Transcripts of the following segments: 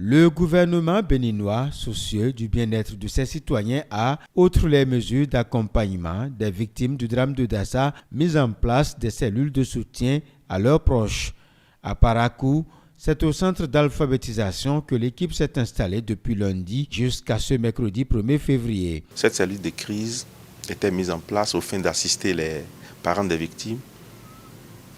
Le gouvernement béninois, soucieux du bien-être de ses citoyens, a, outre les mesures d'accompagnement des victimes du drame de Dassa, mis en place des cellules de soutien à leurs proches. À Parakou, c'est au centre d'alphabétisation que l'équipe s'est installée depuis lundi jusqu'à ce mercredi 1er février. Cette cellule de crise était mise en place au fin d'assister les parents des victimes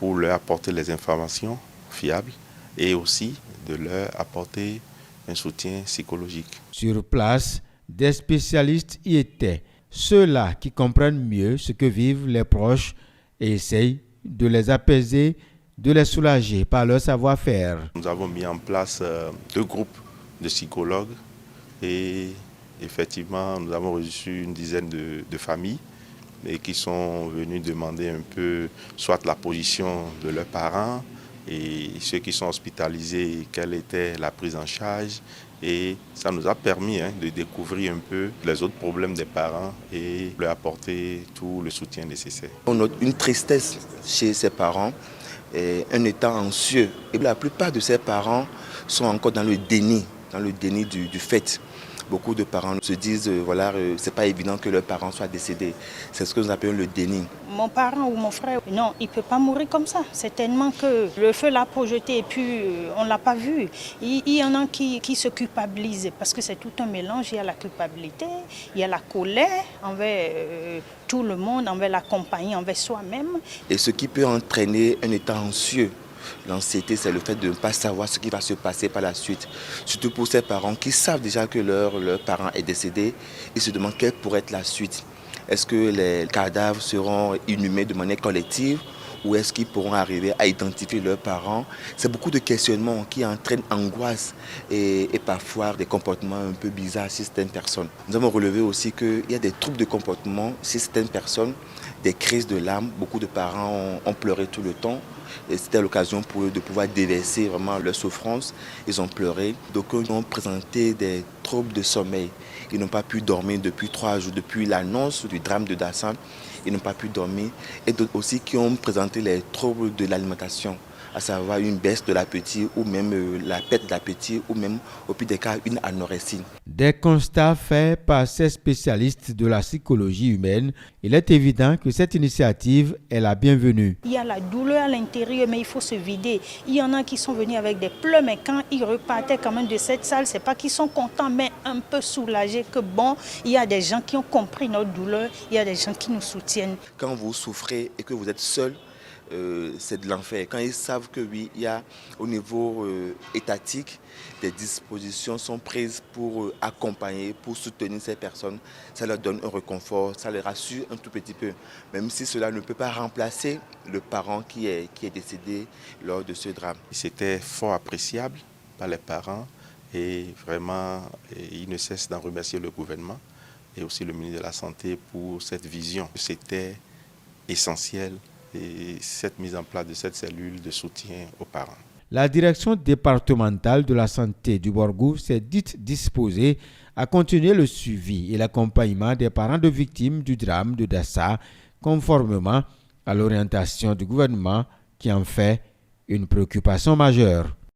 pour leur apporter les informations fiables et aussi de leur apporter un soutien psychologique. Sur place, des spécialistes y étaient, ceux-là qui comprennent mieux ce que vivent les proches et essayent de les apaiser, de les soulager par leur savoir-faire. Nous avons mis en place 2 groupes de psychologues et effectivement nous avons reçu une dizaine de familles et qui sont venus demander un peu soit la position de leurs parents et ceux qui sont hospitalisés, quelle était la prise en charge. Et ça nous a permis de découvrir un peu les autres problèmes des parents et leur apporter tout le soutien nécessaire. On note une tristesse chez ces parents, un état anxieux. Et la plupart de ces parents sont encore dans le déni du fait. Beaucoup de parents se disent, c'est pas évident que leurs parents soient décédés. C'est ce que nous appelons le déni. Mon parent ou mon frère, non, il ne peut pas mourir comme ça. C'est tellement que le feu l'a projeté et puis on ne l'a pas vu. Il y en a qui se culpabilisent parce que c'est tout un mélange. Il y a la culpabilité, il y a la colère envers tout le monde, envers la compagnie, envers soi-même. Et ce qui peut entraîner un état anxieux. L'anxiété, c'est le fait de ne pas savoir ce qui va se passer par la suite. Surtout pour ces parents qui savent déjà que leur parent est décédé, ils se demandent quelle pourrait être la suite. Est-ce que les cadavres seront inhumés de manière collective ou est-ce qu'ils pourront arriver à identifier leurs parents? C'est beaucoup de questionnements qui entraînent angoisse et parfois des comportements un peu bizarres chez certaines personnes. Nous avons relevé aussi qu'il y a des troubles de comportement chez certaines personnes, des crises de larmes. Beaucoup de parents ont pleuré tout le temps. Et c'était l'occasion pour eux de pouvoir déverser vraiment leur souffrance. Ils ont pleuré. D'aucuns ont présenté des troubles de sommeil. Ils n'ont pas pu dormir depuis 3 jours, depuis l'annonce du drame de Dassa. Ils n'ont pas pu dormir. Et d'autres aussi qui ont présenté les troubles de l'alimentation, à savoir une baisse de l'appétit ou même la perte d'appétit ou même au pire des cas une anorexie. Des constats faits par ces spécialistes de la psychologie humaine, il est évident que cette initiative est la bienvenue. Il y a la douleur à l'intérieur, mais il faut se vider. Il y en a qui sont venus avec des pleurs, mais quand ils repartaient quand même de cette salle, c'est pas qu'ils sont contents, mais un peu soulagés que bon, il y a des gens qui ont compris notre douleur, il y a des gens qui nous soutiennent. Quand vous souffrez et que vous êtes seul, c'est de l'enfer. Quand ils savent que oui, il y a au niveau étatique, des dispositions sont prises pour accompagner, pour soutenir ces personnes, ça leur donne un réconfort, ça les rassure un tout petit peu. Même si cela ne peut pas remplacer le parent qui est décédé lors de ce drame. C'était fort appréciable par les parents et vraiment, ils ne cessent d'en remercier le gouvernement et aussi le ministre de la Santé pour cette vision. C'était essentiel. Et cette mise en place de cette cellule de soutien aux parents. La direction départementale de la santé du Borgou s'est dite disposée à continuer le suivi et l'accompagnement des parents de victimes du drame de Dassa, conformément à l'orientation du gouvernement qui en fait une préoccupation majeure.